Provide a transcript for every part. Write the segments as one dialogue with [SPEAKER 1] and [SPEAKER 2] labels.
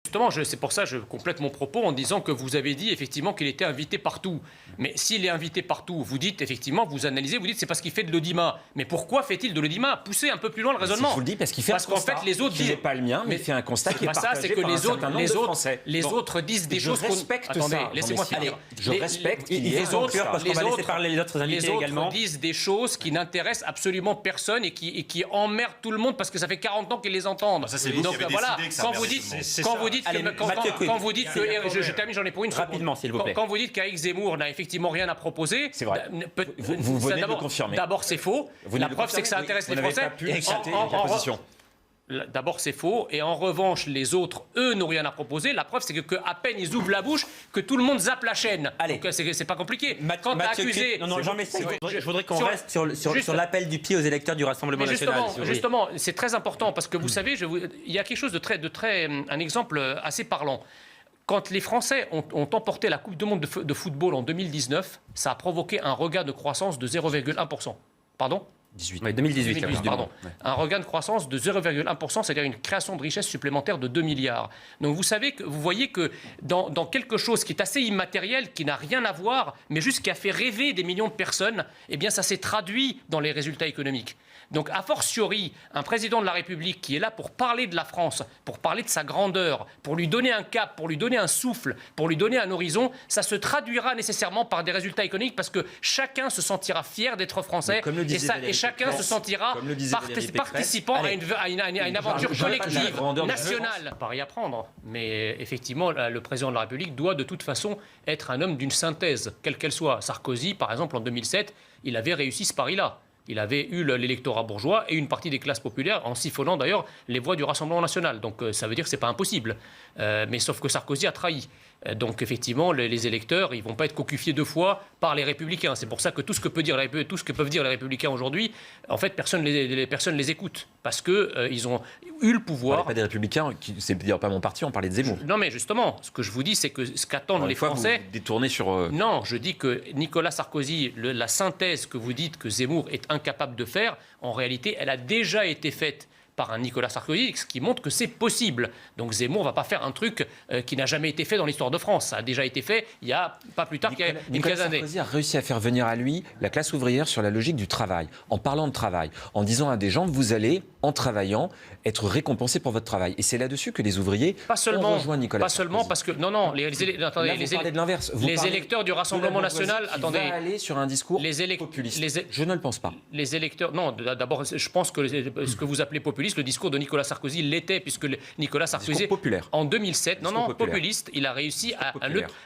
[SPEAKER 1] Justement, c'est pour ça que je complète mon propos en disant que vous avez dit effectivement qu'il était invité partout. Mais s'il est invité partout, vous dites effectivement, vous analysez, vous dites c'est parce qu'il fait de l'audimat. Mais pourquoi fait-il de l'audimat? Poussez un peu plus loin le raisonnement.
[SPEAKER 2] Je vous le dis parce qu'il fait
[SPEAKER 1] parce qu'en fait les autres
[SPEAKER 2] disent pas le mien, mais il fait un constat qui est partagé par un certain nombre de Français.
[SPEAKER 1] Les autres disent des choses.
[SPEAKER 2] Je respecte ça.
[SPEAKER 1] Attendez, laissez-moi finir.
[SPEAKER 2] Je respecte qu'il y ait
[SPEAKER 1] les autres
[SPEAKER 2] parce qu'on va laisser parler les autres invités également.
[SPEAKER 1] Disent des choses qui n'intéressent absolument personne et qui emmerdent tout le monde parce que ça fait 40 ans qu'ils les entendent.
[SPEAKER 3] Ça, c'est vous
[SPEAKER 1] donc
[SPEAKER 3] qui avez
[SPEAKER 1] voilà,
[SPEAKER 3] décidé que ça
[SPEAKER 1] quand vous dites quand vous dites que je termine, j'en ai pour une seconde.
[SPEAKER 2] Rapidement, s'il vous plaît.
[SPEAKER 1] Quand vous dites qu'Éric Zemmour n'a effectivement rien à proposer,
[SPEAKER 2] c'est vrai. Vous venez de le confirmer.
[SPEAKER 1] D'abord, c'est faux. La preuve, c'est que ça intéresse les Français.
[SPEAKER 2] Vous n'avez pas pu la position.
[SPEAKER 1] D'abord, c'est faux. Et en revanche, les autres, eux, n'ont rien à proposer. La preuve, c'est que à peine ils ouvrent la bouche, que tout le monde zappe la chaîne.
[SPEAKER 2] Allez.
[SPEAKER 1] Donc, c'est pas compliqué.
[SPEAKER 2] Quand t'as accusé... Non, Jean Messia, je voudrais qu'on reste sur l'appel du pied aux électeurs du Rassemblement national.
[SPEAKER 1] Justement, c'est très important parce que vous savez, il y a quelque chose de très un exemple assez parlant. Quand les Français ont emporté la Coupe du Monde de football en 2019, ça a provoqué un regain de croissance de 0,1%. Pardon ?
[SPEAKER 2] 2018,
[SPEAKER 1] pardon. Ouais. Un regain de croissance de 0,1%, c'est-à-dire une création de richesse supplémentaire de 2 milliards. Donc vous voyez que dans quelque chose qui est assez immatériel, qui n'a rien à voir, mais juste qui a fait rêver des millions de personnes, eh bien ça s'est traduit dans les résultats économiques. Donc, a fortiori, un président de la République qui est là pour parler de la France, pour parler de sa grandeur, pour lui donner un cap, pour lui donner un souffle, pour lui donner un horizon, ça se traduira par des résultats économiques parce que chacun se sentira fier d'être français et chacun se sentira participant à une aventure collective, nationale. Pas rien à prendre, mais effectivement, le président de la République doit de toute façon être un homme d'une synthèse, quelle qu'elle soit. Sarkozy, par exemple, en 2007, il avait réussi ce pari-là. Il avait eu l'électorat bourgeois et une partie des classes populaires en siphonnant d'ailleurs les voix du Rassemblement national. Donc ça veut dire que ce n'est pas impossible. Mais sauf que Sarkozy a trahi. Donc effectivement, les électeurs, ils ne vont pas être cocufiés 2 fois par les Républicains. C'est pour ça que tout ce que peuvent dire les Républicains aujourd'hui, en fait, personne les écoute. Parce qu'ils ont eu le pouvoir.
[SPEAKER 2] On ne parlait pas des Républicains, c'est d'ailleurs pas mon parti, on parlait de Zemmour.
[SPEAKER 1] Non mais justement, ce que je vous dis, c'est que ce qu'attendent les Français...
[SPEAKER 2] Vous détournez sur...
[SPEAKER 1] Non, je dis que Nicolas Sarkozy, la synthèse que vous dites que Zemmour est incapable de faire, en réalité, elle a déjà été faite par un Nicolas Sarkozy, ce qui montre que c'est possible. Donc Zemmour ne va pas faire un truc qui n'a jamais été fait dans l'histoire de France. Ça a déjà été fait il y a pas plus tard qu'il y a une quinzaine d'années.
[SPEAKER 2] Sarkozy a réussi à faire venir à lui la classe ouvrière sur la logique du travail, en parlant de travail, en disant à des gens, vous allez, en travaillant, être récompensés pour votre travail. Et c'est là-dessus que les ouvriers ont rejoint Nicolas Sarkozy.
[SPEAKER 1] Pas seulement, parce que... Non, les électeurs du Rassemblement national...
[SPEAKER 2] Attendez, va aller sur un discours populiste. Je ne le pense pas.
[SPEAKER 1] Les électeurs... Non, d'abord, je pense que ce que vous appelez populiste, le discours de Nicolas Sarkozy l'était, puisque Nicolas Sarkozy, en 2007, populiste, il a réussi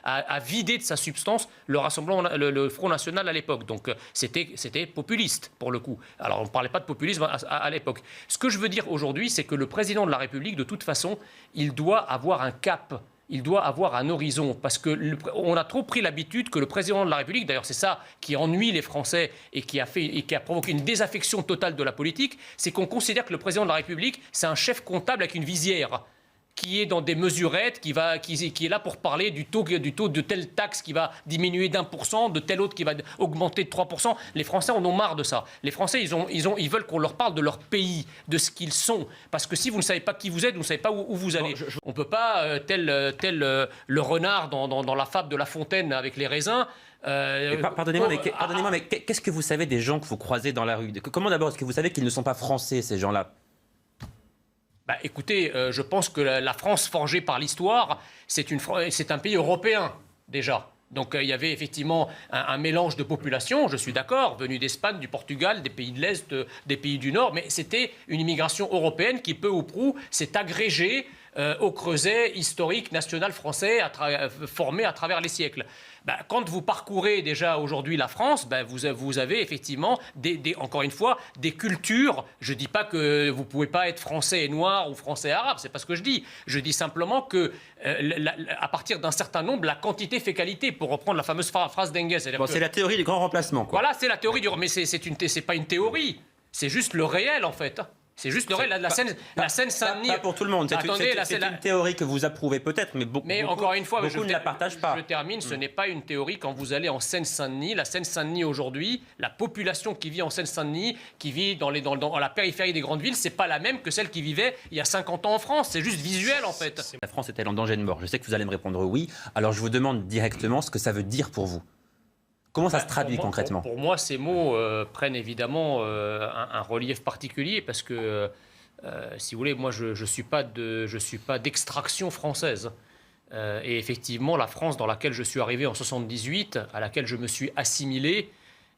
[SPEAKER 1] à vider de sa substance le Front National à l'époque. Donc c'était populiste, pour le coup. Alors on ne parlait pas de populisme à l'époque. Ce que je veux dire aujourd'hui, c'est que le président de la République, de toute façon, il doit avoir un cap. Il doit avoir un horizon, parce qu'on a trop pris l'habitude que le président de la République, d'ailleurs c'est ça qui ennuie les Français et qui a provoqué une désaffection totale de la politique, c'est qu'on considère que le président de la République, c'est un chef comptable avec une visière, qui est dans des mesurettes, qui est là pour parler du taux de telle taxe qui va diminuer d'1%, de telle autre qui va augmenter de 3%. Les Français en ont marre de ça. Les Français, ils veulent qu'on leur parle de leur pays, de ce qu'ils sont. Parce que si vous ne savez pas qui vous êtes, vous ne savez pas où vous allez. On ne peut pas, tel le renard dans la fable de La Fontaine avec les raisins...
[SPEAKER 2] Pardonnez-moi, mais qu'est-ce que vous savez des gens que vous croisez dans la rue? Comment d'abord est-ce que vous savez qu'ils ne sont pas français, ces gens-là?
[SPEAKER 1] Écoutez, je pense que la France forgée par l'histoire, c'est un pays européen, déjà. Donc il y avait effectivement un mélange de populations, je suis d'accord, venus d'Espagne, du Portugal, des pays de l'Est, des pays du Nord, mais c'était une immigration européenne qui, peu ou prou, s'est agrégée au creuset historique national français formé à travers les siècles. Quand vous parcourez déjà aujourd'hui la France, vous avez effectivement, encore une fois, des cultures. Je ne dis pas que vous ne pouvez pas être français et noir ou français et arabe, c'est pas ce que je dis. Je dis simplement que à partir d'un certain nombre, la quantité fait qualité, pour reprendre la fameuse phrase d'Engels.
[SPEAKER 2] C'est la théorie du grand remplacement, quoi.
[SPEAKER 1] Voilà, c'est la théorie mais c'est pas une théorie, c'est juste le réel en fait. C'est juste la Seine-Saint-Denis.
[SPEAKER 3] Pas pour tout le monde. C'est une théorie que vous approuvez peut-être, mais beaucoup
[SPEAKER 1] encore une fois,
[SPEAKER 3] beaucoup ne la partagent pas.
[SPEAKER 1] Je termine, ce n'est pas une théorie quand vous allez en Seine-Saint-Denis. La Seine-Saint-Denis aujourd'hui, la population qui vit en Seine-Saint-Denis, qui vit dans la périphérie des grandes villes, c'est pas la même que celle qui vivait il y a 50 ans en France. C'est juste visuel en fait.
[SPEAKER 3] La France est-elle en danger de mort? Je sais que vous allez me répondre oui. Alors je vous demande directement ce que ça veut dire pour vous. Comment ça se traduit concrètement?
[SPEAKER 1] Pour moi, ces mots prennent évidemment un relief particulier parce que, si vous voulez, moi, je ne suis pas d'extraction française. Et effectivement, la France dans laquelle je suis arrivé en 78, à laquelle je me suis assimilé,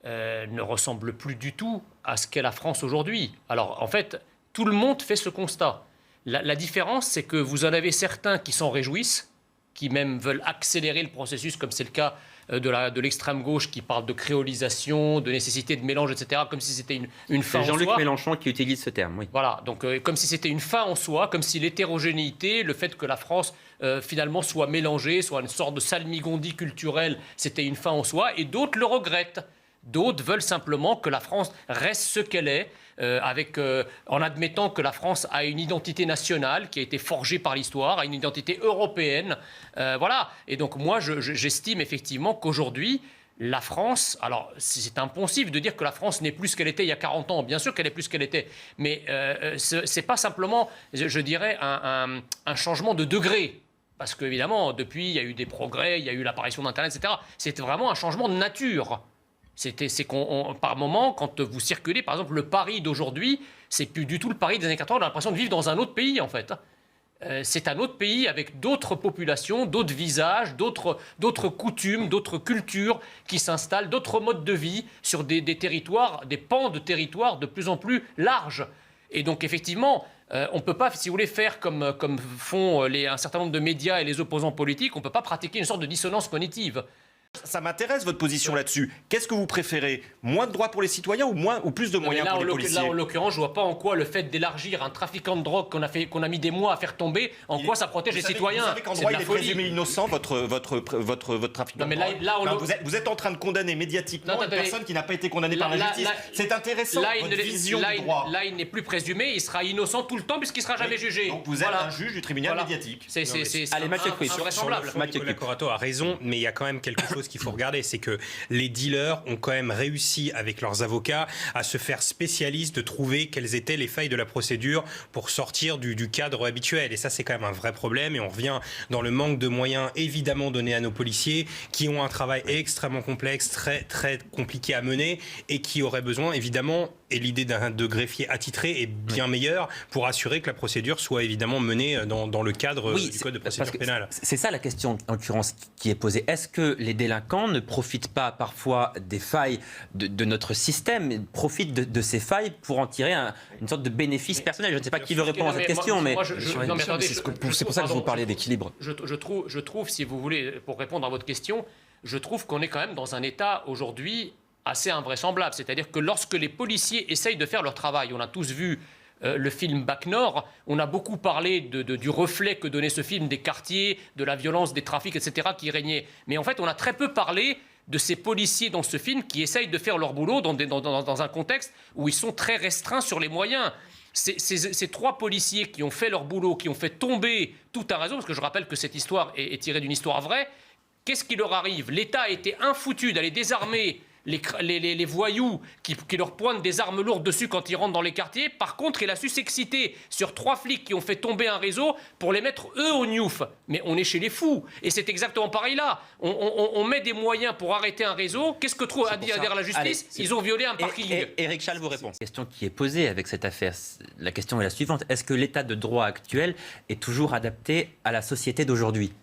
[SPEAKER 1] ne ressemble plus du tout à ce qu'est la France aujourd'hui. Alors, en fait, tout le monde fait ce constat. La différence, c'est que vous en avez certains qui s'en réjouissent, qui même veulent accélérer le processus, comme c'est le cas de l'extrême gauche qui parle de créolisation, de nécessité de mélange, etc., comme si c'était une fin en soi.
[SPEAKER 3] C'est Jean-Luc Mélenchon qui utilise ce terme, oui.
[SPEAKER 1] Voilà, donc comme si c'était une fin en soi, comme si l'hétérogénéité, le fait que la France finalement soit mélangée, soit une sorte de salmigondis culturel, c'était une fin en soi, et d'autres le regrettent. D'autres veulent simplement que la France reste ce qu'elle est, en admettant que la France a une identité nationale qui a été forgée par l'histoire, a une identité européenne. Voilà. Et donc moi, j'estime effectivement qu'aujourd'hui, la France, alors c'est impensif de dire que la France n'est plus ce qu'elle était il y a 40 ans. Bien sûr qu'elle est plus ce qu'elle était. Mais ce n'est pas simplement, je dirais, un changement de degré. Parce qu'évidemment, depuis, il y a eu des progrès, il y a eu l'apparition d'Internet, etc. C'était vraiment un changement de nature. C'est par moment, quand vous circulez, par exemple, le Paris d'aujourd'hui, c'est plus du tout le Paris des années 80. On a l'impression de vivre dans un autre pays, en fait. C'est un autre pays avec d'autres populations, d'autres visages, d'autres coutumes, d'autres cultures qui s'installent, d'autres modes de vie sur des territoires, des pans de territoires de plus en plus larges. Et donc, effectivement, on ne peut pas, si vous voulez, faire comme font un certain nombre de médias et les opposants politiques, on ne peut pas pratiquer une sorte de dissonance cognitive.
[SPEAKER 4] Ça m'intéresse votre position là-dessus. Qu'est-ce que vous préférez? Moins de droits pour les citoyens ou plus de moyens pour les policiers?
[SPEAKER 1] Là, en l'occurrence, je ne vois pas en quoi le fait d'élargir un trafiquant de drogue qu'on a mis des mois à faire tomber, en quoi ça protège les citoyens.
[SPEAKER 4] Vous savez qu'en droit, il est présumé innocent, votre trafiquant de drogue. Vous êtes en train de condamner médiatiquement une personne qui n'a pas été condamnée par la justice. C'est intéressant, votre vision du droit.
[SPEAKER 1] Là, il n'est plus présumé, il sera innocent tout le temps puisqu'il ne sera jamais jugé.
[SPEAKER 4] Donc vous êtes un juge du tribunal médiatique.
[SPEAKER 3] Allez, Mathieu Couy,
[SPEAKER 1] invraisemblable.
[SPEAKER 5] Nicolas Corato a raison, mais il y a quand même quelque chose qu'il faut regarder, c'est que les dealers ont quand même réussi avec leurs avocats à se faire spécialistes de trouver quelles étaient les failles de la procédure pour sortir du cadre habituel. Et ça, c'est quand même un vrai problème. Et on revient dans le manque de moyens évidemment donnés à nos policiers qui ont un travail extrêmement complexe, très, très compliqué à mener et qui auraient besoin évidemment, et l'idée de greffier attitré est bien meilleure pour assurer que la procédure soit évidemment menée dans le cadre du Code de procédure pénale.
[SPEAKER 3] C'est ça la question, en l'occurrence, qui est posée. Est-ce que les délinquants ne profitent pas parfois des failles de notre système, mais profitent de ces failles pour en tirer une sorte de bénéfice personnel? Je ne sais pas qui veut répondre à cette question, mais...
[SPEAKER 2] C'est pour ça que je vous parlais d'équilibre.
[SPEAKER 1] Je trouve, si vous voulez, pour répondre à votre question, je trouve qu'on est quand même dans un état aujourd'hui assez invraisemblable. C'est-à-dire que lorsque les policiers essayent de faire leur travail, on a tous vu le film Bac Nord, on a beaucoup parlé du reflet que donnait ce film des quartiers, de la violence, des trafics, etc. qui régnaient. Mais en fait, on a très peu parlé de ces policiers dans ce film qui essayent de faire leur boulot dans un contexte où ils sont très restreints sur les moyens. Ces trois policiers qui ont fait leur boulot, qui ont fait tomber tout un réseau, parce que je rappelle que cette histoire est tirée d'une histoire vraie, qu'est-ce qui leur arrive? L'État a été infoutu d'aller désarmer les voyous qui leur pointent des armes lourdes dessus quand ils rentrent dans les quartiers. Par contre, il a su s'exciter sur 3 flics qui ont fait tomber un réseau pour les mettre, eux, au gnouf. Mais on est chez les fous. Et c'est exactement pareil là. On met des moyens pour arrêter un réseau. Qu'est-ce que trouve à dire la justice? Ils ont violé un parking.
[SPEAKER 3] Éric Schall vous répond. La question qui est posée avec cette affaire, la question est la suivante. Est-ce que l'état de droit actuel est toujours adapté à la société d'aujourd'hui?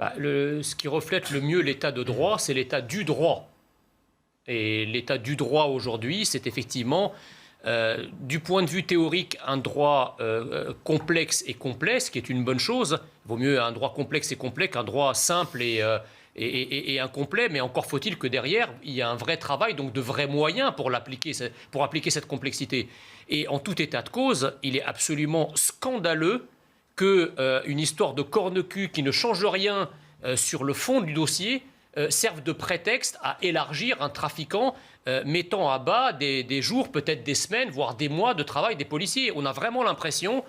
[SPEAKER 1] Ce qui reflète le mieux l'état de droit, c'est l'état du droit. Et l'état du droit aujourd'hui, c'est effectivement, du point de vue théorique, un droit complexe et complet, ce qui est une bonne chose. Il vaut mieux un droit complexe et complet qu'un droit simple et incomplet, mais encore faut-il que derrière, il y a un vrai travail, donc de vrais moyens pour appliquer cette complexité. Et en tout état de cause, il est absolument scandaleux qu'une histoire de corne-cul qui ne change rien sur le fond du dossier servent de prétexte à élargir un trafiquant mettant à bas des jours, peut-être des semaines, voire des mois de travail des policiers. On a vraiment l'impression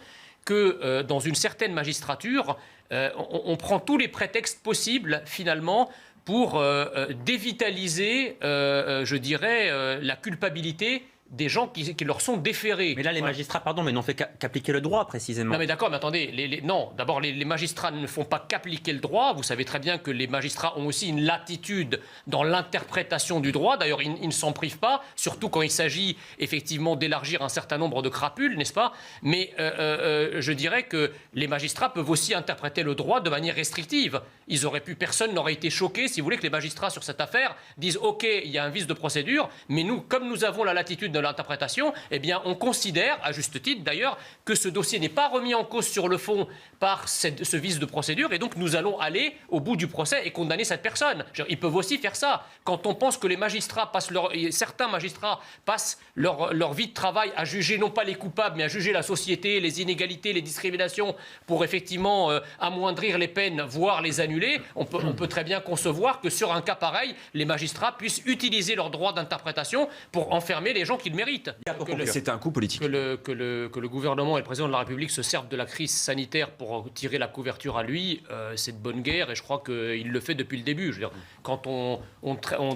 [SPEAKER 1] que dans une certaine magistrature, on prend tous les prétextes possibles finalement pour dévitaliser, je dirais, la culpabilité des gens qui leur sont déférés.
[SPEAKER 3] Mais là, les magistrats, pardon, mais n'ont fait qu'appliquer le droit, précisément.
[SPEAKER 1] Non, mais d'accord, mais attendez, non, d'abord, les magistrats ne font pas qu'appliquer le droit. Vous savez très bien que les magistrats ont aussi une latitude dans l'interprétation du droit. D'ailleurs, ils ne s'en privent pas, surtout quand il s'agit effectivement d'élargir un certain nombre de crapules, n'est-ce pas? Mais je dirais que les magistrats peuvent aussi interpréter le droit de manière restrictive. Personne n'aurait été choqué, si vous voulez, que les magistrats sur cette affaire disent « OK, il y a un vice de procédure, mais nous, comme nous avons la latitude de l'interprétation, eh bien, on considère, à juste titre d'ailleurs, que ce dossier n'est pas remis en cause sur le fond par ce vice de procédure, et donc nous allons aller au bout du procès et condamner cette personne. Ils peuvent aussi faire ça. Quand on pense que les magistrats certains magistrats passent leur vie de travail à juger non pas les coupables, mais à juger la société, les inégalités, les discriminations, pour effectivement amoindrir les peines, voire les annuler, on peut très bien concevoir que sur un cas pareil, les magistrats puissent utiliser leur droit d'interprétation pour enfermer les gens qui le méritent.
[SPEAKER 2] C'est un coup politique.
[SPEAKER 1] Que le gouvernement et le président de la République se servent de la crise sanitaire pour tirer la couverture à lui, c'est de bonne guerre, et je crois qu'il le fait depuis le début. Je veux dire, quand on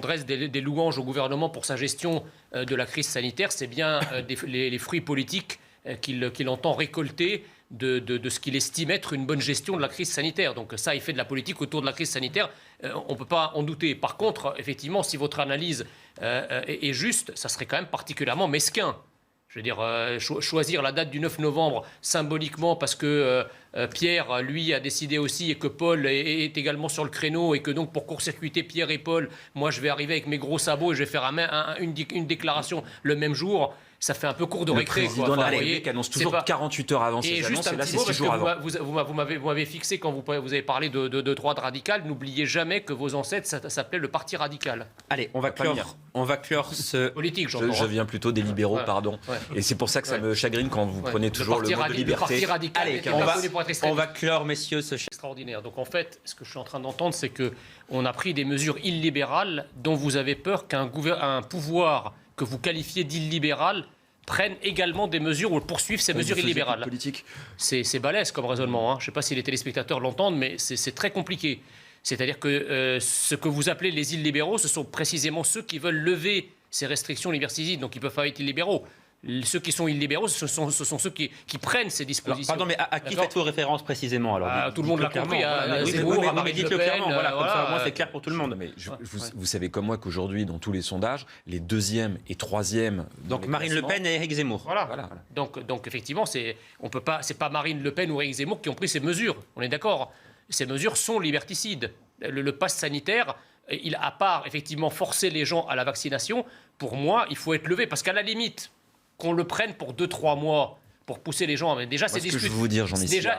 [SPEAKER 1] dresse des louanges au gouvernement pour sa gestion de la crise sanitaire, c'est bien les fruits politiques qu'il entend récolter de ce qu'il estime être une bonne gestion de la crise sanitaire. Donc ça, il fait de la politique autour de la crise sanitaire, on ne peut pas en douter. Par contre, effectivement, si votre analyse est juste, ça serait quand même particulièrement mesquin. Je veux dire, choisir la date du 9 novembre symboliquement parce que Pierre, lui, a décidé aussi et que Paul est également sur le créneau et que donc pour court-circuiter Pierre et Paul, moi je vais arriver avec mes gros sabots et je vais faire une déclaration le même jour. Ça fait un peu court de récré.
[SPEAKER 2] Le président de la République annonce toujours 48 heures avant ses annonces, et là c'est 6 jours avant.
[SPEAKER 1] Vous m'avez fixé quand vous avez parlé de droite radicale. N'oubliez jamais que vos ancêtres, ça s'appelait le Parti radical.
[SPEAKER 3] Allez, on va clore ce...
[SPEAKER 1] Politique,
[SPEAKER 2] je viens plutôt des libéraux, pardon. Ouais. Et c'est pour ça que ça me chagrine quand vous prenez toujours le mot de liberté.
[SPEAKER 1] Le Parti radical.
[SPEAKER 3] Allez, on va clore, messieurs, ce...
[SPEAKER 1] Extraordinaire. Donc en fait, ce que je suis en train d'entendre, c'est qu'on a pris des mesures illibérales dont vous avez peur qu'un pouvoir que vous qualifiez d'illibéral prennent également des mesures ou poursuivent ces mesures illibérales. C'est balèze comme raisonnement. Hein. Je ne sais pas si les téléspectateurs l'entendent, mais c'est très compliqué. C'est-à-dire que ce que vous appelez les illibéraux, ce sont précisément ceux qui veulent lever ces restrictions liberticides, donc ils ne peuvent pas être illibéraux. Ceux qui sont illibéraux, ce sont ceux qui prennent ces dispositions.
[SPEAKER 3] Alors, pardon, mais à qui faites-vous référence précisément alors
[SPEAKER 1] tout le monde l'a compris.
[SPEAKER 3] Mais dites-le clairement, comme ça, au moins c'est clair pour tout le monde.
[SPEAKER 2] Mais vous savez comme moi qu'aujourd'hui, dans tous les sondages, les deuxièmes et troisièmes...
[SPEAKER 3] Donc Marine Le Pen et Éric Zemmour.
[SPEAKER 1] Voilà. Donc effectivement, c'est pas Marine Le Pen ou Éric Zemmour qui ont pris ces mesures. On est d'accord. Ces mesures sont liberticides. Le pass sanitaire, à part effectivement forcer les gens à la vaccination, pour moi, il faut être levé. Parce qu'à la limite... qu'on le prenne pour 2-3 mois pour pousser les gens. Déjà, c'est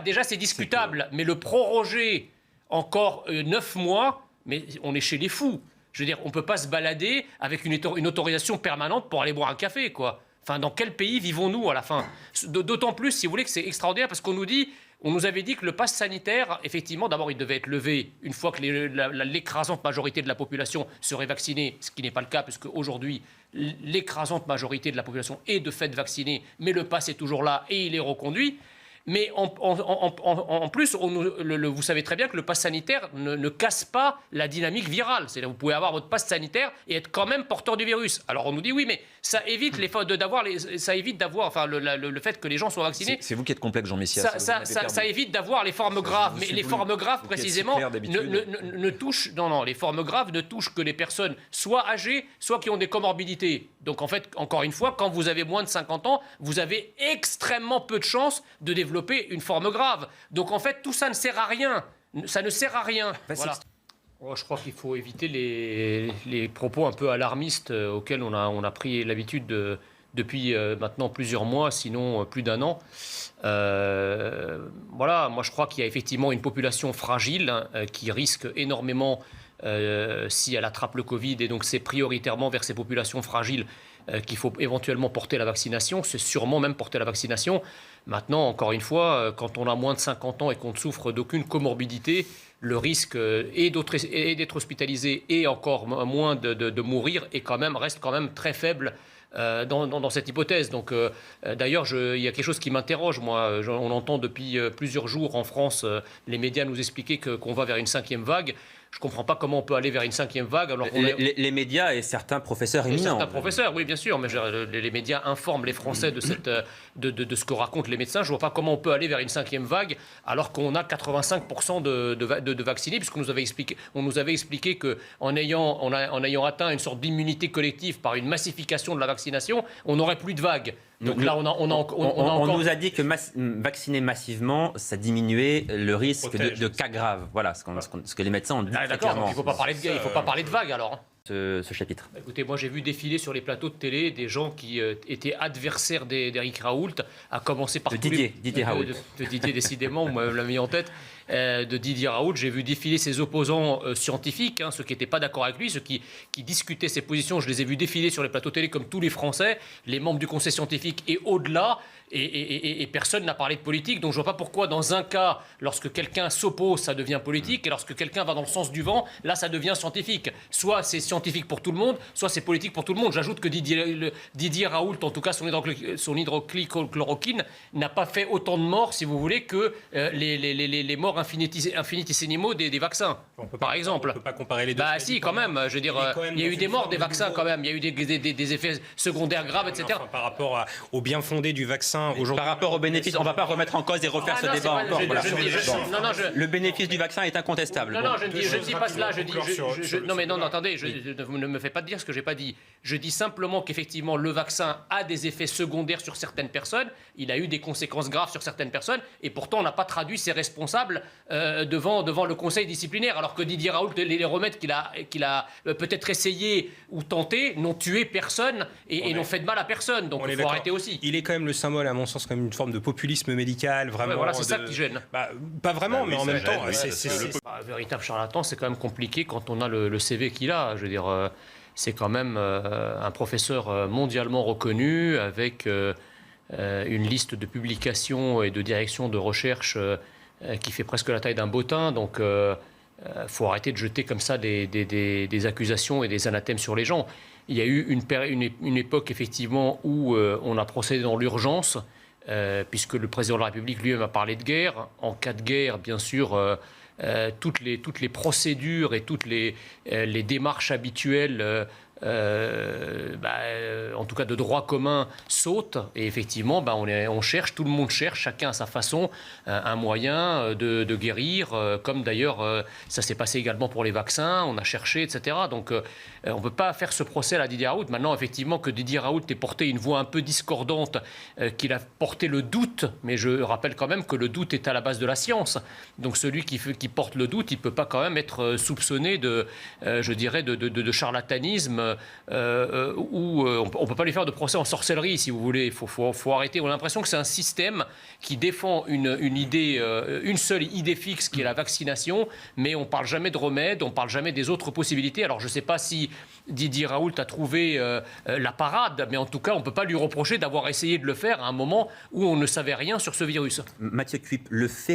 [SPEAKER 1] déjà c'est discutable, mais le proroger encore 9 mois, mais on est chez les fous. Je veux dire, on ne peut pas se balader avec une autorisation permanente pour aller boire un café, quoi. Enfin, dans quel pays vivons-nous à la fin? D'autant plus, si vous voulez, que c'est extraordinaire parce qu'on nous avait dit que le pass sanitaire, effectivement, d'abord, il devait être levé une fois que l'écrasante majorité de la population serait vaccinée, ce qui n'est pas le cas, puisque aujourd'hui, l'écrasante majorité de la population est de fait vaccinée, mais le pass est toujours là et il est reconduit. Mais en plus, vous savez très bien que le pass sanitaire ne casse pas la dynamique virale. C'est-à-dire que vous pouvez avoir votre pass sanitaire et être quand même porteur du virus. Alors on nous dit oui, mais ça évite d'avoir le fait que les gens soient vaccinés.
[SPEAKER 2] C'est vous qui êtes complexe, Jean Messia.
[SPEAKER 1] Ça évite d'avoir les formes graves. Mais les formes graves, précisément, ne touchent... Non, les formes graves ne touchent que les personnes soit âgées, soit qui ont des comorbidités. Donc en fait, encore une fois, quand vous avez moins de 50 ans, vous avez extrêmement peu de chances de développer une forme grave. Donc en fait, tout ça ne sert à rien. Ça ne sert à rien. Voilà. Je crois qu'il faut éviter les propos un peu alarmistes auxquels on a pris l'habitude depuis maintenant plusieurs mois, sinon plus d'un an. Voilà, moi je crois qu'il y a effectivement une population fragile qui risque énormément si elle attrape le Covid, et donc c'est prioritairement vers ces populations fragiles qu'il faut éventuellement porter la vaccination, c'est sûrement même porter la vaccination. Maintenant, encore une fois, quand on a moins de 50 ans et qu'on ne souffre d'aucune comorbidité, le risque est d'être hospitalisé et encore moins de mourir reste quand même très faible dans cette hypothèse. Donc, d'ailleurs, il y a quelque chose qui m'interroge. Moi, on entend depuis plusieurs jours en France les médias nous expliquer qu'on va vers une 5e vague. Je ne comprends pas comment on peut aller vers une 5e vague. Alors
[SPEAKER 3] les médias et certains professeurs éminents.
[SPEAKER 1] Certains professeurs, oui, bien sûr, mais les médias informent les Français de ce que racontent les médecins. Je ne vois pas comment on peut aller vers une 5e vague alors qu'on a 85% de vaccinés, puisqu'on nous avait expliqué qu'en ayant atteint une sorte d'immunité collective par une massification de la vaccination, on n'aurait plus de vagues. Donc là,
[SPEAKER 3] on nous a dit que vacciner massivement, ça diminuait le risque de cas graves. Voilà ce que les médecins ont dit.
[SPEAKER 1] Ah, d'accord, donc il ne faut pas parler de vagues alors.
[SPEAKER 3] Ce chapitre.
[SPEAKER 1] Écoutez, moi j'ai vu défiler sur les plateaux de télé des gens qui étaient adversaires d'Éric Raoult, à commencer par
[SPEAKER 3] Didier Raoult.
[SPEAKER 1] De Didier, décidément, vous me l'avez mis en tête. De Didier Raoult, j'ai vu défiler ses opposants scientifiques, ceux qui n'étaient pas d'accord avec lui, ceux qui discutaient ses positions, je les ai vus défiler sur les plateaux télé comme tous les Français, les membres du conseil scientifique et au-delà, et personne n'a parlé de politique, donc je ne vois pas pourquoi dans un cas, lorsque quelqu'un s'oppose, ça devient politique, et lorsque quelqu'un va dans le sens du vent, là ça devient scientifique. Soit c'est scientifique pour tout le monde, soit c'est politique pour tout le monde. J'ajoute que Didier Raoult, en tout cas son hydroxychloroquine, n'a pas fait autant de morts, si vous voulez, que les morts infinitissimaux des vaccins, par exemple.
[SPEAKER 5] On ne peut pas comparer les deux.
[SPEAKER 1] Bah si, quand même. Je veux dire, il y a eu des morts des vaccins quand même. Il y a eu des effets secondaires graves, etc.
[SPEAKER 5] Enfin, par rapport au bien fondé du vaccin aujourd'hui.
[SPEAKER 3] Par rapport aux bénéfices, on ne va pas remettre en cause et refaire ce débat encore. Le bénéfice du vaccin est incontestable.
[SPEAKER 1] Non, je ne dis pas cela. Attendez, ne me faites pas dire ce que j'ai pas dit. Je dis simplement qu'effectivement, le vaccin a des effets secondaires sur certaines personnes. Il a eu des conséquences graves sur certaines personnes. Et pourtant, on n'a pas traduit ses responsables devant le conseil disciplinaire. Alors que Didier Raoult, les remèdes qu'il a peut-être essayé ou tenté n'ont tué personne et n'ont fait de mal à personne. Donc il faut arrêter aussi.
[SPEAKER 5] Il est quand même le symbole, à mon sens, comme une forme de populisme médical. Vraiment,
[SPEAKER 1] voilà, c'est ça qui gêne.
[SPEAKER 5] Pas vraiment, mais en même temps,
[SPEAKER 1] un véritable charlatan, c'est quand même compliqué quand on a le CV qu'il a. Je veux dire, c'est quand même un professeur mondialement reconnu avec une liste de publications et de directions de recherche qui fait presque la taille d'un bottin. Donc, faut arrêter de jeter comme ça des accusations et des anathèmes sur les gens. Il y a eu une époque, effectivement, où on a procédé dans l'urgence, puisque le président de la République lui-même a parlé de guerre. En cas de guerre, bien sûr, toutes les procédures et toutes les démarches habituelles, en tout cas de droit commun, sautent. Et effectivement, on cherche, tout le monde cherche, chacun à sa façon, un moyen de guérir, comme d'ailleurs ça s'est passé également pour les vaccins, on a cherché, etc. Donc on ne peut pas faire ce procès à Didier Raoult. Maintenant, effectivement, que Didier Raoult ait porté une voix un peu discordante, qu'il a porté le doute, mais je rappelle quand même que le doute est à la base de la science. Donc celui qui porte le doute, il ne peut pas quand même être soupçonné de charlatanisme, où on ne peut pas lui faire de procès en sorcellerie, si vous voulez. Il faut arrêter. On a l'impression que c'est un système qui défend une idée, une seule idée fixe, qui est la vaccination, mais on ne parle jamais de remède, on ne parle jamais des autres possibilités. Alors je ne sais pas si Didier Raoult a trouvé la parade, mais en tout cas, on ne peut pas lui reprocher d'avoir essayé de le faire à un moment où on ne savait rien sur ce virus.
[SPEAKER 3] Mathieu Cuyp, le fait